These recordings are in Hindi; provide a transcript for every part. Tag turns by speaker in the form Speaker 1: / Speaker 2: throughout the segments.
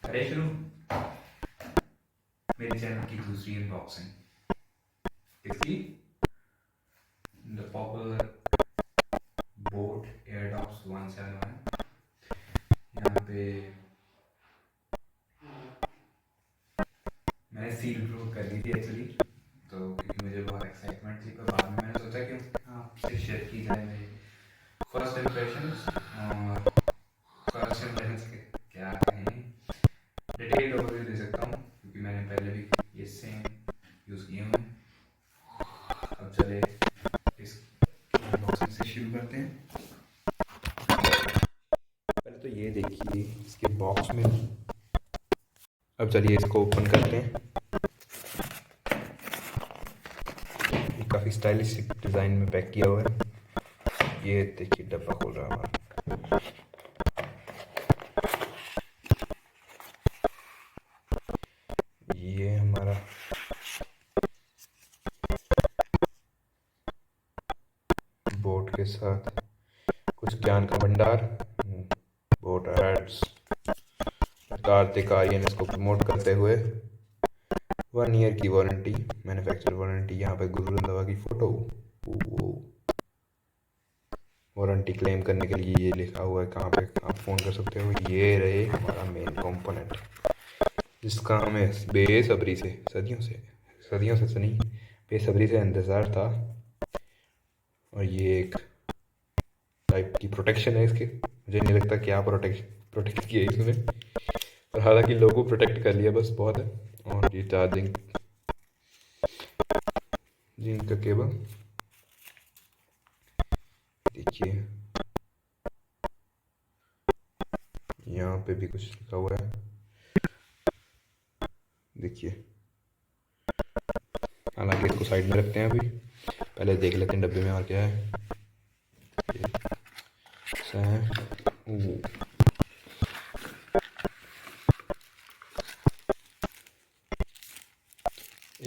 Speaker 1: अरे शुरू मेरे चैनल की दूसरी अनबॉक्सिंग इसकी द पॉपुलर बोट एयरडॉप्स 171। यहाँ पे मैंने सील प्रूव कर दी थी एक्चुअली, तो क्योंकि मुझे बहुत एक्साइटमेंट थी, पर बाद में मैंने सोचा कि आपसे शेयर की जाए मेरी फर्स्ट इम्प्रेशंस और फर्स्ट इम्प्रेशंस के क्या कहें, डिटेल ओवरव्यू दे सकता हूँ क्योंकि मैंने पहले भी ये सेम यूज़ किए हुए हैं। अब चले इस अनबॉक्सिंग से शुरू करते हैं। पहले तो ये देखिए इसके बॉक्स में। अब चलिए इसको ओपन करते हैं। ये काफ़ी स्टाइलिश डिज़ाइन में पैक किया हुआ है। ये देखिए डब्बा खोल रहा है। ये हमारा बोट के साथ कुछ ज्ञान का भंडार, बोट एड्स, कार्तिक आर्यन इसको प्रमोट करते हुए 1 ईयर की वारंटी, मैन्युफैक्चर वारंटी। यहाँ पे गुरु रंधावा की फोटो, वारंटी क्लेम करने के लिए ये लिखा हुआ है कहाँ पे आप फ़ोन कर सकते हो। ये रहे हमारा मेन कंपोनेंट जिसका हमें सदियों से तो नहीं, बेसब्री से इंतज़ार था। और ये एक टाइप की प्रोटेक्शन है इसके। मुझे नहीं लगता क्या प्रोटेक्ट किया इसने, पर हालांकि लोगों प्रोटेक्ट कर लिया, बस बहुत है। और ये चार्जिंग का केबल देखिए, यहाँ पे भी कुछ लिखा हुआ है देखिए। हालांकि इसको साइड में रखते हैं, अभी पहले देख लेते हैं डब्बे में और क्या है। ऐसा है,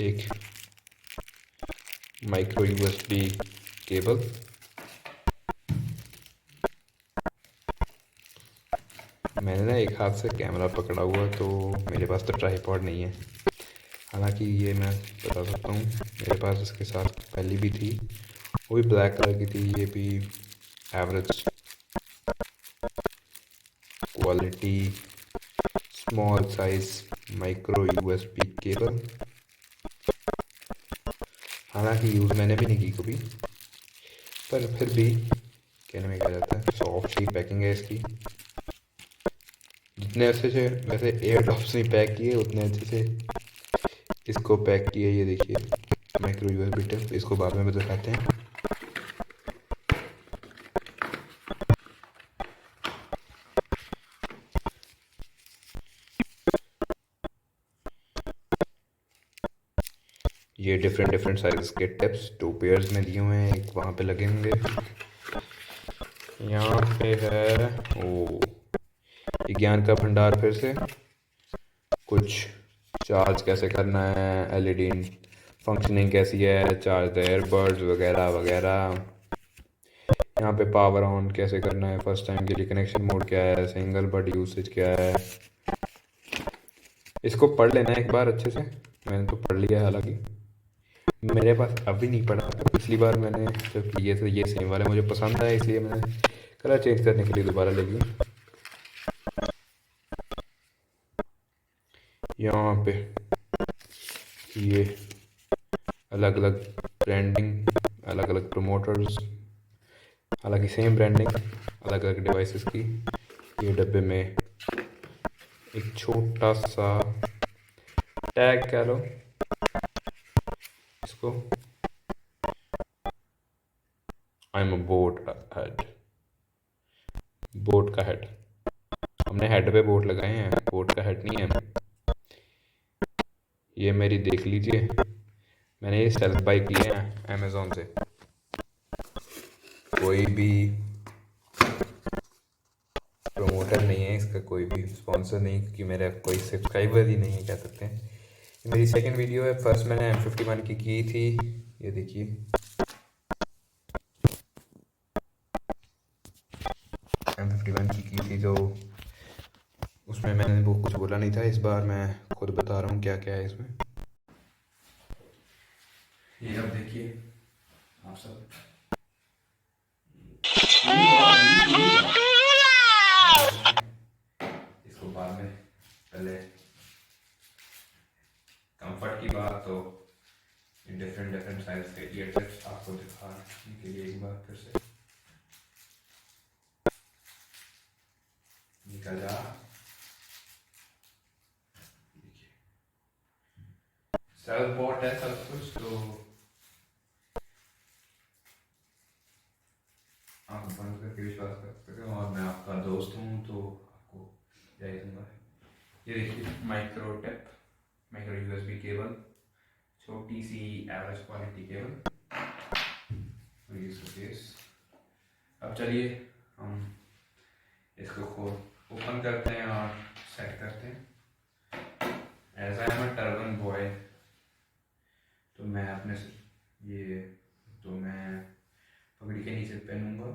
Speaker 1: एक माइक्रो यूएसबी केबल, मैंने ना एक हाथ से कैमरा पकड़ा हुआ तो मेरे पास तो ट्राइपॉड नहीं है। हालांकि ये मैं बता सकता हूँ मेरे पास इसके साथ पहले भी थी, वो भी ब्लैक कलर की थी। ये भी average quality small size micro USB cable. हालांकि यूज़ मैंने भी नहीं की कभी, पर फिर भी कहने में क्या जाता है, सॉफ्ट सी पैकिंग है इसकी। जितने अच्छे से वैसे एयरडॉप्स नहीं पैक किए, उतने अच्छे से इसको पैक किए। ये देखिए माइक्रो यूएसबी टिप, इसको बाद में भी दिखाते हैं। ये डिफरेंट साइज के टिप्स 2 पेयर्स में दिए हुए हैं, एक वहाँ पे लगे होंगे। यहाँ पे है ये ज्ञान का भंडार, फिर से कुछ चार्ज कैसे करना है, एलईडी फंक्शनिंग कैसी है, चार्ज द एयरबड्स वगैरह वगैरह। यहाँ पे पावर ऑन कैसे करना है, फर्स्ट टाइम के लिए कनेक्शन मोड क्या है, सिंगल बड यूसेज क्या है। इसको पढ़ लेना एक बार अच्छे से, मैंने तो पढ़ लिया है। हालांकि मेरे पास अभी नहीं पढ़ा था, पिछली बार मैंने जब लिए थे ये सेम वाला मुझे पसंद आया, इसलिए मैंने कलर चेंज करने के लिए दोबारा ले लिया। यहाँ पे ये अलग अलग ब्रांडिंग, अलग अलग प्रमोटर्स, हालांकि सेम ब्रांडिंग अलग अलग डिवाइसेस की। ये डब्बे में एक छोटा सा टैग कह लो इसको, आई am a boat head, boat का हेड। हमने हेड पे बोट लगाए हैं, बोट का हेड नहीं है। ये मेरी देख लीजिए, मैंने ये सेल्फ बाई किए हैं अमेज़ोन से। कोई भी प्रमोटर नहीं है इसका, कोई भी स्पॉन्सर नहीं, क्योंकि मेरा कोई सब्सक्राइबर ही नहीं है कह सकते हैं। ये मेरी सेकंड वीडियो है, फर्स्ट मैंने M51 की थी। ये देखिए M51 की थी, जो उसमें मैंने वो कुछ बोला नहीं था, इस बार मैं खुद बता रहा हूँ क्या क्या है इसमें। ये अब देखिए आप सब, इसको बाद में, पहले कंफर्ट की बात तो डिफरेंट डिफरेंट साइज के ईयरबड्स आपको दिखाने के लिए एक बार फिर से निकाला। देखिए सेल्फ बॉट है सब कुछ, तो आप बंद करके विश्वास कर सकते हो, और मैं आपका दोस्त हूँ तो आपको यही दूंगा। ये देखिए micro tip, micro USB cable, छोटी सी एवरेज क्वालिटी केबल। अब चलिए हम इसको ओपन करते हैं और सेट करते हैं। As I am a turban boy, तो मैं अपने ये तो मैं पगड़ी के नीचे पहनूंगा।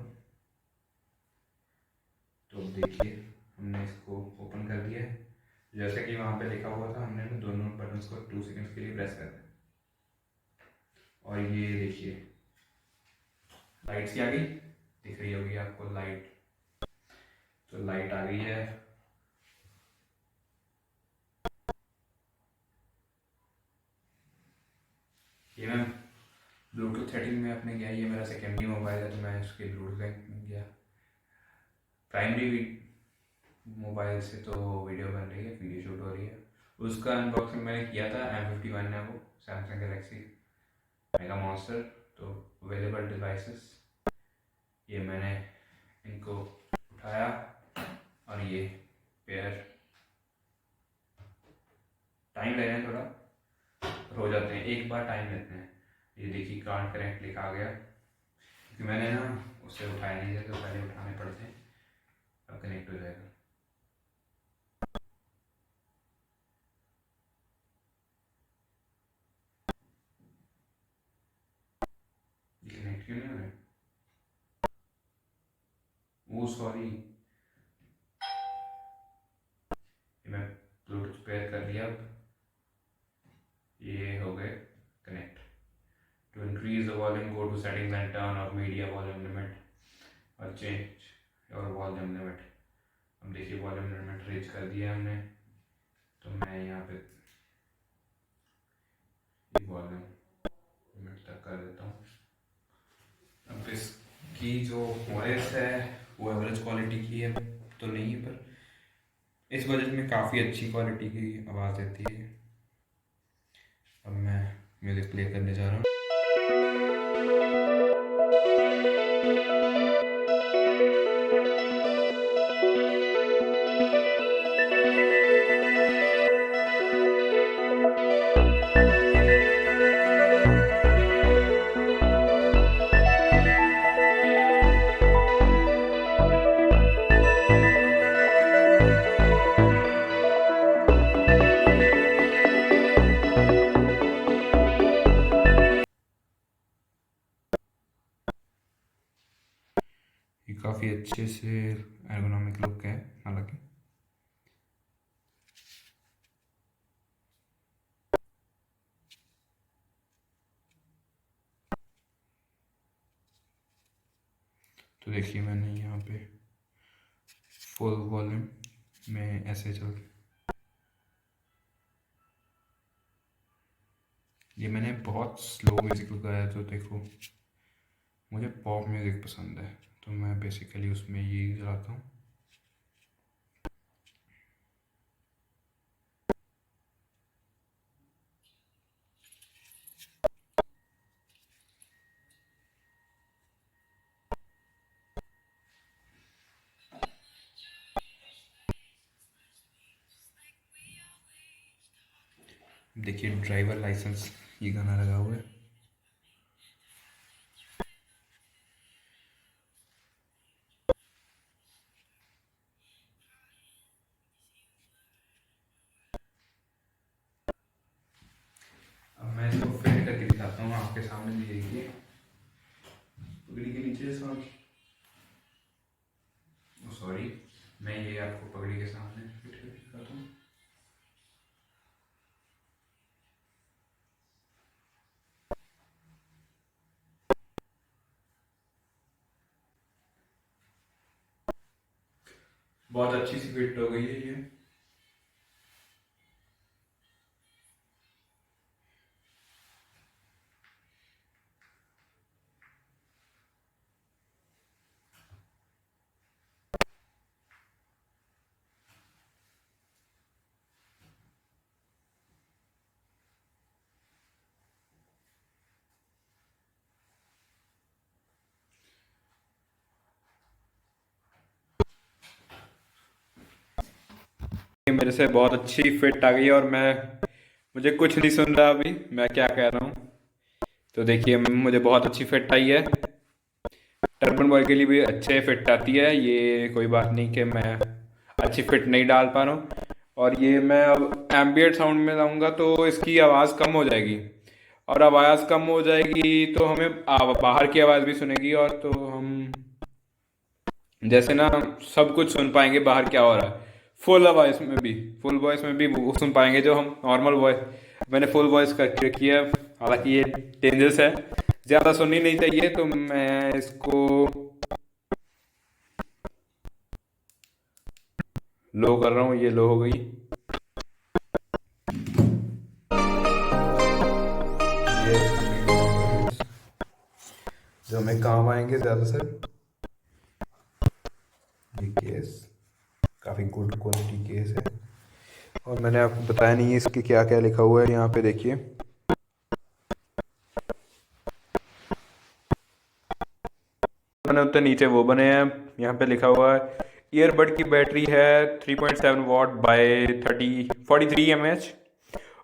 Speaker 1: तो देखिए हमने इसको ओपन कर दिया है, जैसे कि वहाँ पे लिखा हुआ था, हमने ना दोनों बटन्स को 2 सेकंड्स के लिए प्रेस कर दिया। और ये देखिए लाइट सी आ गई, दिख रही होगी आपको लाइट, तो लाइट आ गई है। ये मैं ब्लूटूथ सेटिंग में अपने गया, ये मेरा सेकेंडरी मोबाइल है तो मैं इसके ब्लूटूथ में गया। प्राइमरी मोबाइल से तो वीडियो बन रही है, वीडियो शूट हो रही है। उसका अनबॉक्सिंग मैंने किया था, M51 है वो, सैमसंग गैलेक्सी मेगा मॉन्स्टर। तो अवेलेबल डिवाइसेस, ये मैंने इनको उठाया और ये पेयर टाइम ले रहे हैं, थोड़ा हो जाते हैं, एक बार टाइम लेते हैं। ये देखिए कार्ड करेक्ट लिखा आ गया, क्योंकि मैंने ना उससे उठाया नहीं है तो पहले उठाने पड़ते हैं। अब कनेक्ट हो जाएगा। ये कनेक्ट क्यों नहीं हो रहा है? वो सॉरी, मैं ब्लूटूथ पेयर कर लिया। अब ये हो गए connect. To increase the volume go to settings and turn off media volume limit और चेंज और वॉल्यूम लिमिट। अब देखिए वॉल्यूम लिमिट रीच कर दिया हमने, तो मैं यहाँ पे वॉल्यूम लिमिट तक कर देता हूँ। अब इसकी जो वॉइस है वो एवरेज क्वालिटी की है तो नहीं है, पर इस बजट में काफ़ी अच्छी क्वालिटी की आवाज़ देती है। अब मैं म्यूज़िक प्ले करने जा रहा हूँ। ये काफ़ी अच्छे से एर्गोनॉमिक लुक है हालांकि। तो देखिए मैंने यहाँ पे फुल वॉल्यूम में ऐसे चल, ये मैंने बहुत स्लो म्यूज़िक लगाया। तो देखो मुझे पॉप म्यूज़िक पसंद है तो मैं बेसिकली उसमें यही चलाता हूँ। देखिए ड्राइवर लाइसेंस ये गाना लगा हुआ है। अब मैं इसको फिट करके दिखाता हूँ आपके सामने भी। देखिए पगड़ी के नीचे सॉरी मैं ये आपको पगड़ी के सामने फिट करके दिखाता हूँ। बहुत अच्छी सी फिट हो गई है ये। मेरे से बहुत अच्छी फिट आ गई है और मुझे कुछ नहीं सुन रहा अभी मैं क्या कह रहा हूँ। तो देखिए मुझे बहुत अच्छी फिट आई है। टर्बन बॉय के लिए भी अच्छे फिट आती है, ये कोई बात नहीं कि मैं अच्छी फिट नहीं डाल पा रहा हूँ। और ये मैं अब एम्बिएंट साउंड में लाऊंगा तो इसकी आवाज़ कम हो जाएगी, और आवाज़ कम हो जाएगी तो हमें बाहर की आवाज़ भी सुनेगी, और तो हम जैसे ना सब कुछ सुन पाएंगे बाहर क्या हो रहा है। फुल वॉइस में भी वो सुन पाएंगे जो हम नॉर्मल वॉइस। मैंने फुल वॉइस करके रखी है, हालांकि ये डेंजरस है, ज़्यादा सुननी नहीं चाहिए, तो मैं इसको लो कर रहा हूँ। ये लो हो गई। ये जो हमें काम आएंगे ज़्यादातर। ये केस काफ़ी गुड क्वालिटी केस है, और मैंने आपको बताया नहीं है इसके क्या क्या लिखा हुआ है। यहाँ पे देखिए, मैंने उतने नीचे वो बने हैं, यहाँ पे लिखा हुआ है ईयरबड की बैटरी है 3.7 वॉट बाय 43 mAh,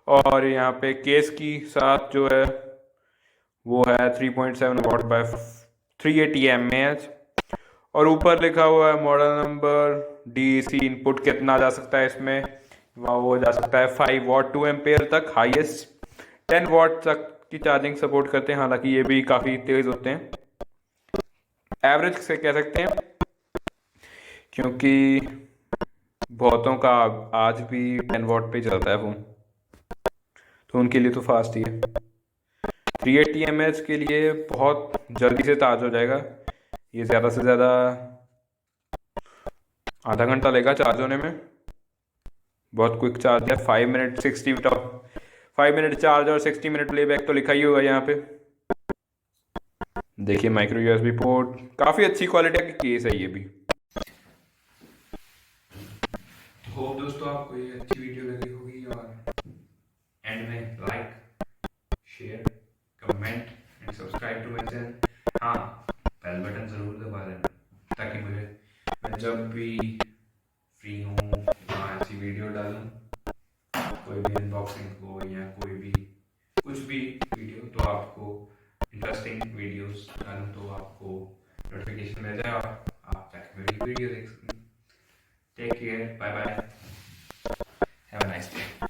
Speaker 1: और यहाँ पे केस की साथ जो है वो है 3.7 वॉट बाय 380 mAh, और ऊपर लिखा हुआ है मॉडल नंबर, डीसी इनपुट कितना जा सकता है इसमें, वो जा सकता है 5 वॉट 2 एम्पेयर तक, हाईएस्ट 10 वॉट तक की चार्जिंग सपोर्ट करते हैं, हालांकि ये भी काफ़ी तेज़ होते हैं, एवरेज से कह सकते हैं, क्योंकि बहुतों का आज भी 10 वॉट पे चलता है फ़ोन, तो उनके लिए तो फास्ट ही है। 380 mAh के लिए बहुत जल्दी से चार्ज हो जाएगा, ये ज़्यादा से ज़्यादा आधा घंटा लेगा चार्ज होने में, बहुत क्विक चार्ज है। 5 मिनट चार्ज और 60 मिनट प्लेबैक तो लिखा ही होगा यहाँ पे। देखिए माइक्रो यूएसबी पोर्ट, काफ़ी अच्छी क्वालिटी का केस है ये भी। होप दोस्तों आपको ये अच्छी वीडियो लगी होगी, और एंड में like, share, comment and subscribe to my channel. हाँ, बेल बटन ज़रूर दबा देना, ताकि मैं जब भी फ्री हूँ वहाँ ऐसी वीडियो डालूँ, कोई भी अनबॉक्सिंग हो या कोई भी कुछ भी वीडियो, तो आपको इंटरेस्टिंग वीडियोस डालूँ तो आपको नोटिफिकेशन मिल जाए और आप जाके मेरी वीडियो देख सकें। Take care, bye bye, have a nice day.